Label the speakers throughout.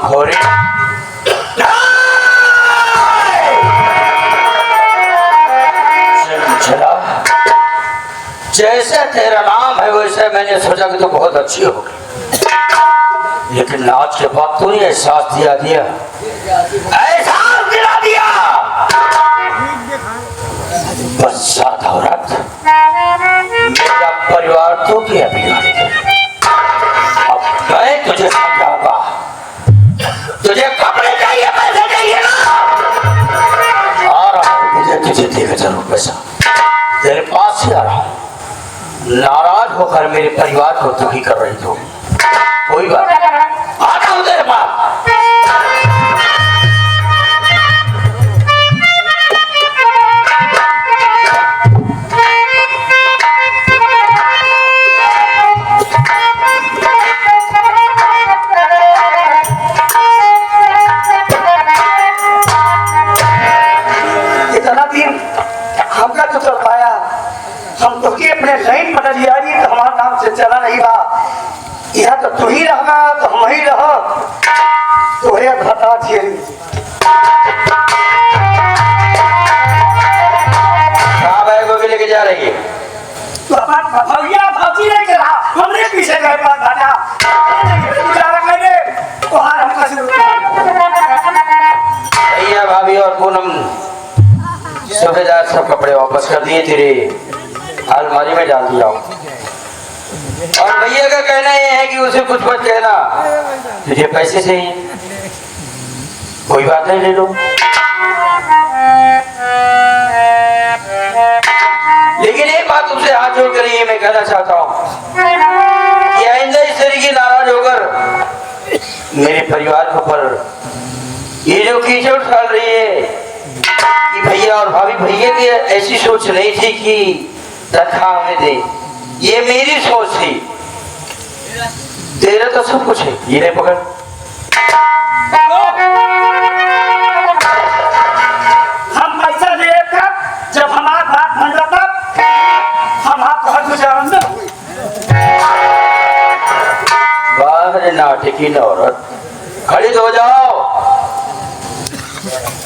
Speaker 1: घोड़े चला। जैसे तेरा नाम है वैसे मैंने सोचा कि तो बहुत अच्छी होगी, लेकिन आज के बाद तूने एहसास दिला दिया, एहसास दिला दिया। बच्चा औरत मेरा परिवार तो क्या बिगाड़ी है। अब मैं तुझे समझाऊंगा। तुझे कपड़े चाहिए, पैसे चाहिए ना? आ रहा हूँ, मुझे तुझे देगा जरूर पैसा। तेरे पास ही आ रहा हूँ। नाराज होकर मेरे परिवार को दुखी कर रही हो, कोई बात नहीं, आता हूँ तेरे पास।
Speaker 2: इतना दिन हमका तो चल पाया, हम तो के अपने लाइन बदल लिया तो हमारा नाम से चला नहीं बा। यहाँ तो तू ही रहना तो हम ही रह, तोरे घटा छिए।
Speaker 1: कहाँ बैग को लेके जा रही है?
Speaker 2: तो अपना भैया भाजी नहीं करा, हमने पीछे गए पास घाटा गुजारा करे तो हार हमका से
Speaker 1: भैया भाभी और पूनम सूबेदार सब कपड़े वापस कर दिए, तेरे अलमारी में डाल दिया। और भैया का कहना यह है कि उसे कुछ मत कहना, तुझे पैसे चाहिए, कोई बात नहीं, ले लो। लेकिन एक बात तुमसे हाथ जोड़ कर ये मैं कहना चाहता हूँ कि आइंदा इस तरीके नाराज होकर मेरे परिवार के ऊपर ये जो कीचड़ उछाल रही है कि भैया और भाभी, भैया की ऐसी सोच नहीं थी कि तनख्वाह हमें दे, ये मेरी सोच थी। तेरा तो सब कुछ है, ये नहीं पकड़।
Speaker 2: हम पैसा ले कर जब हमारा बात बन जाता हम आपको हर गुजारन न हुई।
Speaker 1: बाहर नाटकी न औरत, खड़ी हो जाओ।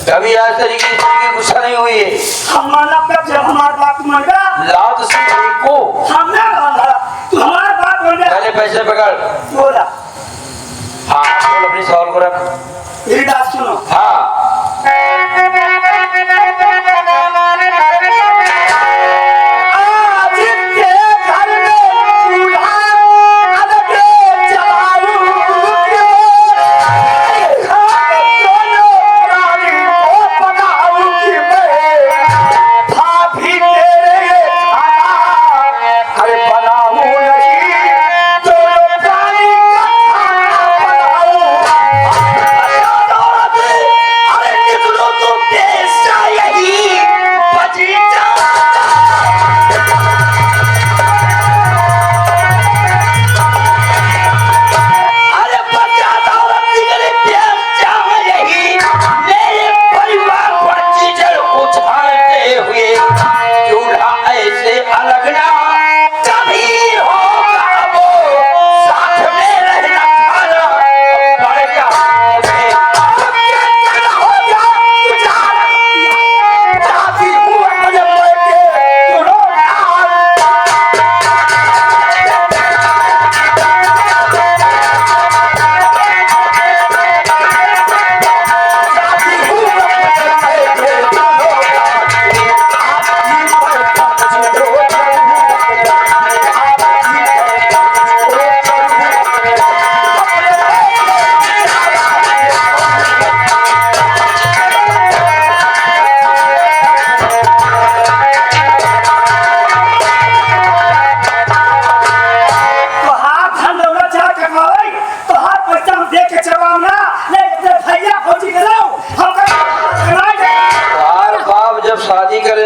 Speaker 1: कभी आज तरीके से गुस्सा नहीं हुई है।
Speaker 2: हम माना कर जब हमारा बात मान गया
Speaker 1: लात से को
Speaker 2: हमने माना तू हमारा बात मान गया।
Speaker 1: पहले पैसे पकड़।
Speaker 2: बोला
Speaker 1: हाँ, बोल अपनी सवाल को रख।
Speaker 2: मेरी बात सुनो।
Speaker 1: हाँ,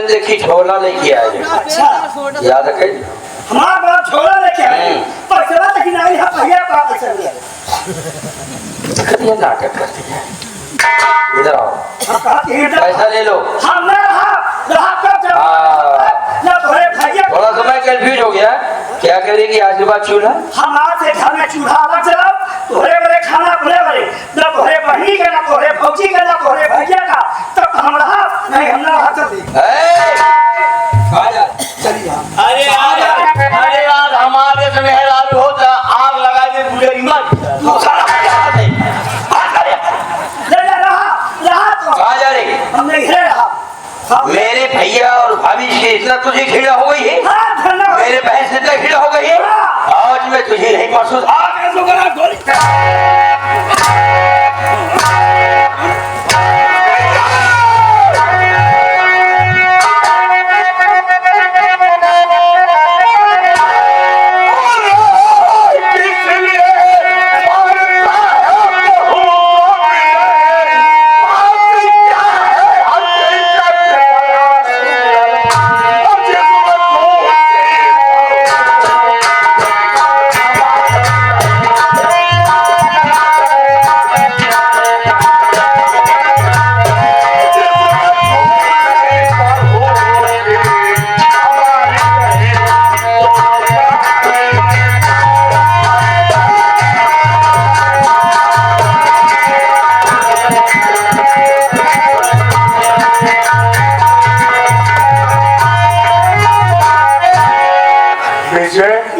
Speaker 1: देखी झोला लेके आए।
Speaker 2: अच्छा
Speaker 1: याद है?
Speaker 2: हमारा बाप झोला लेके आए पर चला लेकिन आई है भैया पापा चल गया।
Speaker 1: ये नाटक करती है। इधर आओ,
Speaker 2: पैसा
Speaker 1: पैसा ले लो।
Speaker 2: हम ना रहा कब ना भरे भैया।
Speaker 1: थोड़ा समय कंफ्यूज हो गया, क्या करेगी आज के बाद चूल्हा?
Speaker 2: हम आज से घर में चूल्हा अलग चलाओ, भरे भरे खाना भरे भरे ना भरे हमने घेर रहा
Speaker 1: मेरे भैया और भाभी से इतना तुझे घृणा हो गई है, मेरे बहन से इतना घृणा हो गई है, आज मैं तुझे नहीं महसूस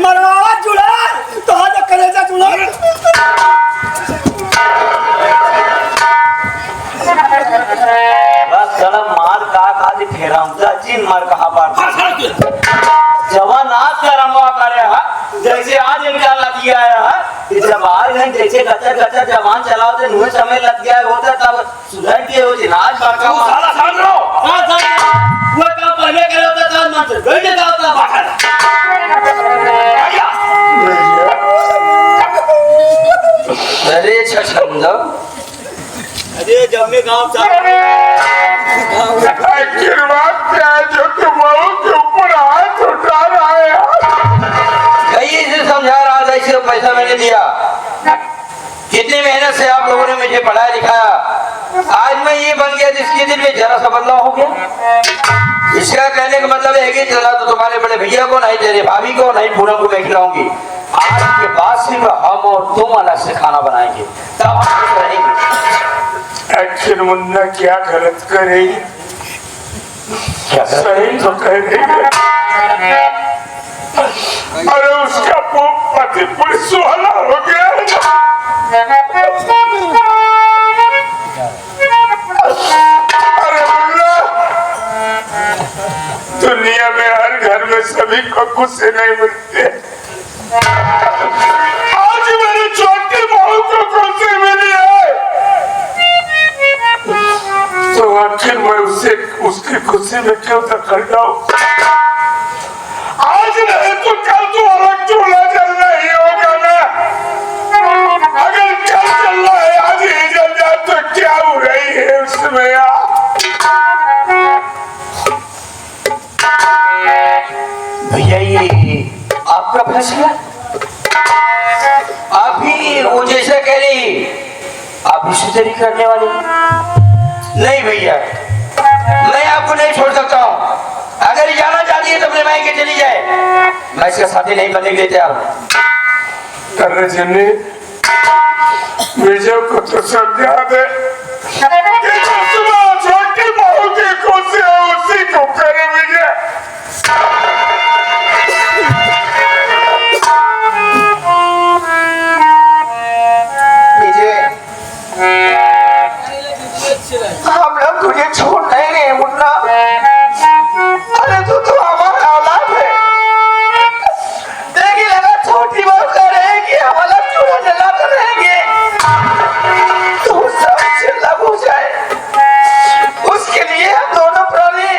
Speaker 2: मरवा चुड़ा तो हाथ कलेजा चुड़ा
Speaker 3: बस चला मार का खाली फेरामता चीन मार कहां पर जवान आज का रंगवा करे है जैसे आज इनका लग गया है जब आज हम जैसे कच्चा कच्चा जवान चलाओ तो नुए समय लग गया होता तब सुधर के हो जी आज बार का
Speaker 1: साला समझ लो
Speaker 3: हां साहब वो काम पहले करे होता था मन से गई का होता बाहर
Speaker 1: भैया अरे छछंद
Speaker 3: अरे जब में गांव साहब
Speaker 4: आशीर्वाद क्या जो कि बहू के ऊपर हाथ उठा रहा है।
Speaker 1: कई से समझा रहा था, इसे पैसा मैंने दिया, कितनी मेहनत से आप लोगों ने मुझे पढ़ाया लिखाया, आज मैं ये बन गया जिसके दिल में जरा सा बदलाव हो गया। इसका कहने का मतलब है कि चला तो तुम्हारे बड़े भैया को नहीं, तेरे भाभी को नहीं, पूनम को मैं खिलाऊंगी। आज के बाद सिर्फ हम और तुम अलग से खाना बनाएंगे, तब हम खुश रहेंगे।
Speaker 4: आखिर मुन्ना क्या गलत करेगी,
Speaker 1: क्या कर?
Speaker 4: सही तो कह रही है। अरे उसका पति पुलिस वाला हो गया। अरे मुन्ना, दुनिया में हर घर में सभी को खुशी नहीं मिलती। आज मेरी छोटी बहू को खुशी मिली है, तो आखिर मैं उसकी खुशी में क्यों दखल जाऊं? आज नहीं तो कल तो अलग चूल्हा जलना ही होगा ना। अगर कल चलना है आज ही जल जाए तो क्या हो रही है उसमें यार?
Speaker 1: भैया ये आपका फैसला, आप भी वो जैसा कह रही आप इसी तरीके करने वाले। नहीं भैया, मैं आपको नहीं छोड़ सकता हूँ। अगर ये जाना चाहती है तो अपने मायके चली जाए, मैं इसका साथी नहीं बनने के लिए तैयार हूँ।
Speaker 4: अरे जन्नी, विजय को तो समझा दे कि छोटी बहू की खुशी है उसी को करे विजय।
Speaker 2: हम लोग तुझे छोड़ नहीं रहे मुन्ना। अरे तू तो हमारा औलाद है। देखिए लगा छोटी बहू कर रहेगी, हमारा चूल्हा जला कर रहेंगे, तो सबसे अलग हो जाए। उसके लिए हम दोनों प्राणी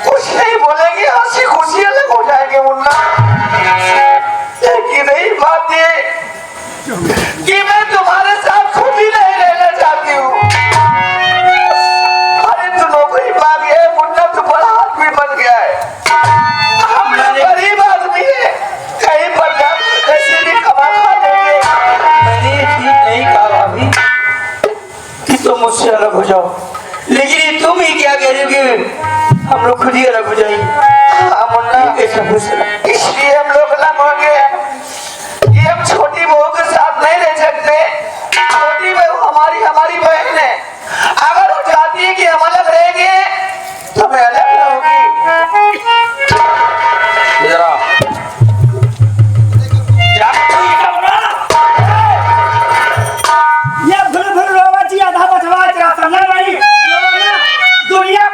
Speaker 2: कुछ नहीं बोलेंगे, हंसी खुशी अलग हो जाएंगे मुन्ना। लेकिन रही बात ये कि मैं तुम्हारे साथ खुद ही नहीं रहना चाहती हूँ। मुन्ना तो बड़ा आदमी बन गया है, हम लोग गरीब आदमी है, कहीं पर जाकर कैसे भी कमा खा लेंगे।
Speaker 1: मैंने ये ठीक नहीं कहा भाभी कि तुम मुझसे अलग हो जाओ, लेकिन ये तुम ही क्या कह रहे हो कि हम लोग खुद ही अलग हो जाएंगे।
Speaker 2: हाँ मुन्ना,
Speaker 1: कैसा फैसला?
Speaker 2: इसलिए हम लोग अलग होंगे कि हम छोटी बहू के साथ नहीं रह सकते। छोटी बहू हमारी बहन है, अगर वो चाहती है कि हम अलग रहेंगे तो मैं अलग रहूंगी।
Speaker 1: जरा
Speaker 2: ये भूल रोवा जी आधा बचवा तेरा समझ नहीं दुनिया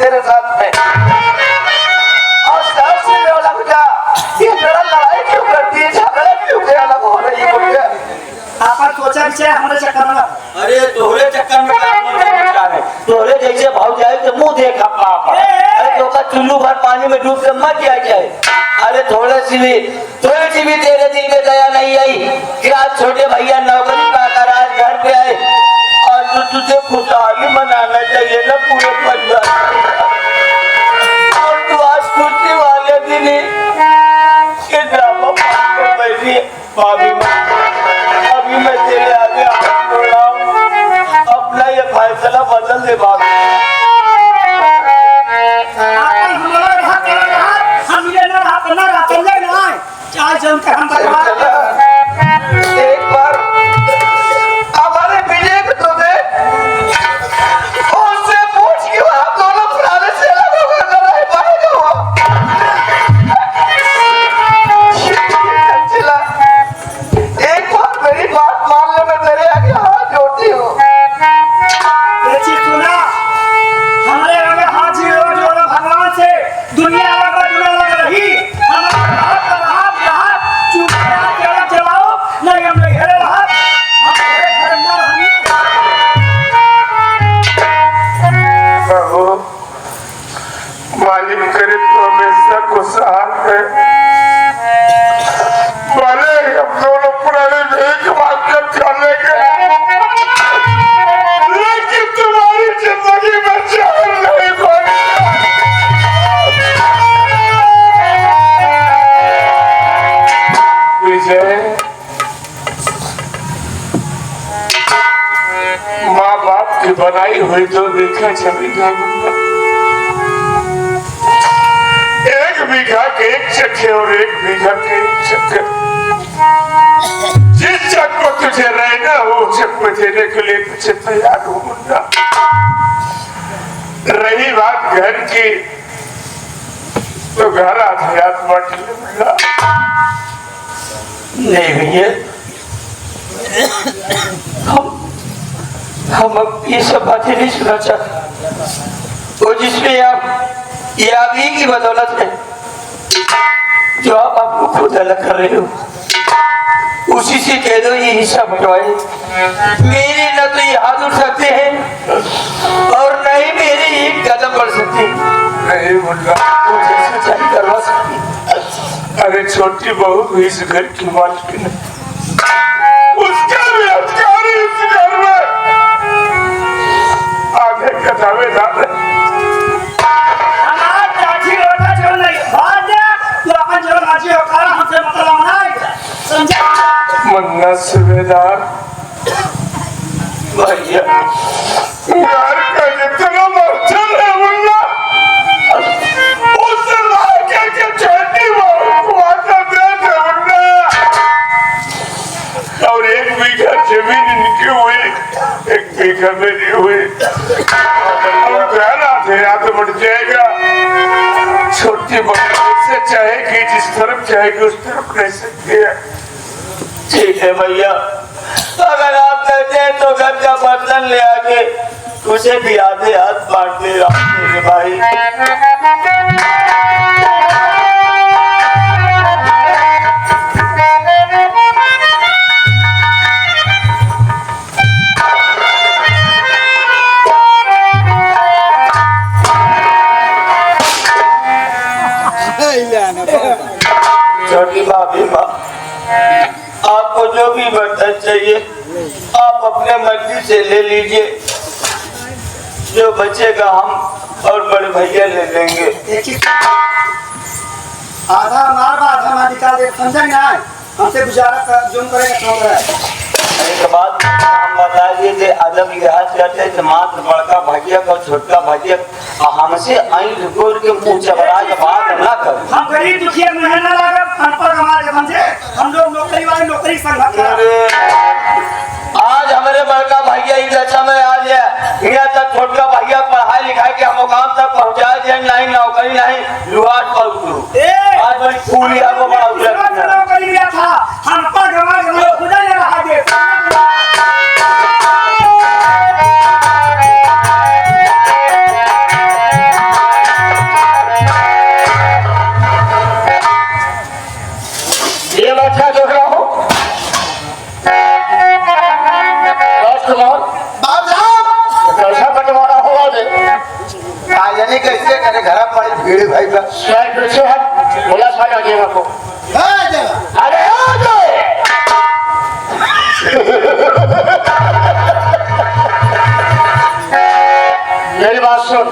Speaker 2: तेरे साथ में। और सबसे बड़ा बेटा ये जरा लड़ाई क्यों करती है, झगड़ा क्यों के अलग हो रही है मुझे?
Speaker 3: आपन सोचा विचार हमारे चक्कर में।
Speaker 1: अरे तोहरे चक्कर में क्या विचार है? तोहरे जैसे भाव जाए तो मुंह देखा पापा। अरे तो का चुल्लू भर पानी में डूब के मर जाए। अरे थोड़ी सी भी तेरे दिल में दया नहीं आई कि आज छोटे भैया नौकरी पाकर आज घर पे आए और तो तुझे खुशहाली मनाना चाहिए ना पूरे परिवार। और तू आज खुशी वाले दिन के ड्रामा पाकर बैठी है। भाभी अभी मैं तेरे आगे हाथ जोड़ रहा हूँ, अपना ये फैसला बदल दे भाभी।
Speaker 2: एक बार हमारे विजय को तो दे, उससे पूछ के आप दोनों पुराने से अलग होकर लड़ाई पाएगा वो। चला, एक बार मेरी बात मान ले, मैं तेरे आगे हाथ जोड़ती हूँ।
Speaker 3: हमारे आगे हाथ जोड़ो भगवान से, दुनिया अलग रही, नहीं हम नहीं हेरे रहा,
Speaker 4: मालिक करे तो हमेशा खुशहाल है। भले हम दोनों पुराने एक वाक्य चलेंगे, लेकिन तुम्हारी जिंदगी में चैन नहीं बनेगा। विजय, माँ बाप की बनाई हुई तो देखा चली जाएगा। एक बीघा के एक चक्के और एक बीघा के एक चक्के, जिस चक को तुझे रहना हो उस चक में देने के लिए तुझे तैयार हो मुन्ना। रही बात घर की, तो घर आधायात बांट ले मुन्ना।
Speaker 1: नहीं भैया, हम अब ये सब बातें नहीं सुना चाहते। वो जिसमें आप ही की बदौलत है जो आप लोग खुद अलग कर रहे हो, उसी से कह दो ये हिस्सा बंटवाए। मेरे न तो ये हाथ उठ सकते हैं और न ही मेरे एक कदम बढ़ सकते।
Speaker 4: नहीं मुन्ना,
Speaker 1: मुझे सच्चाई करवा सकती।
Speaker 4: अरे छोटी बहू भी इस घर की मालकिन है, उसका भी अधिकार है इस घर में। आगे का दावेदार है। मन्ना सूबेदार
Speaker 1: भैया
Speaker 4: यार का जितना मर्चन है मुन्ना, उससे लाके के छोटी बहू को आटा दे दे मुन्ना। और एक बीघा जमीन इनकी हुई, एक बीघा मेरी हुई, और कहना थे याद बढ़ जाएगा। छोटी बहू से चाहेगी, जिस तरफ चाहेगी उस तरफ रह सकती है।
Speaker 1: ठीक है भैया, अगर आप कहते हैं तो घर का बर्तन ले आके उसे भी आधे हाथ बांट दे रहा हूं मेरे भाई। छोटी भाभी माँ, आपको जो भी बर्तन चाहिए आप अपने मर्जी से ले लीजिए, जो बचेगा हम और बड़े भैया ले लेंगे।
Speaker 3: आधा हमारा आधा हमारा निकाल दे, समझा ना? हमसे गुजारा जो करेगा समझ रहा है।
Speaker 1: एक बात हम बता दिए अदब लिहाज करते थे, मात्र बड़का भैया का छोटका भैया हमसे ऐंठ गोर के मुंह चबरा के बात न कर।
Speaker 3: हम गरीब दुखिया मेहनत लगा अनपढ़ हमारे समझे, हम लोग नौकरी वाले नौकरी संघर्ष।
Speaker 1: आज हमारे बड़का भैया इस दशा में आ गया, यहाँ तक छोटका भैया पढ़ाई लिखाई के हम मुकाम तक पहुँचा दिया, नहीं नौकरी नहीं लुहाट पर उतरू। आज बड़ी फूलिया को बड़ा
Speaker 3: नौकरी लिया था, हम पढ़ हमारे खुदा ने रहा दे।
Speaker 1: नहीं कैसे करे घर पर भीड़ भाई बा
Speaker 2: शायद फिर से हम बोला सारे आगे को अरे आ जाए मेरी बात सुन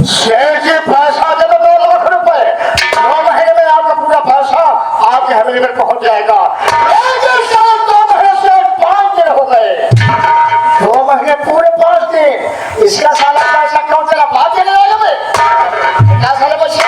Speaker 2: शेर के पैसा जब 2 लाख रुपए 9 महीने में आपका पूरा पैसा आपके हवेली में पहुंच जाएगा। 2 महीने से 5 दिन हो गए, 2 महीने पूरे 5 दिन, इसका सारा पैसा क्यों चला? 5 दिन आएगा मैं क्या साले बच्चे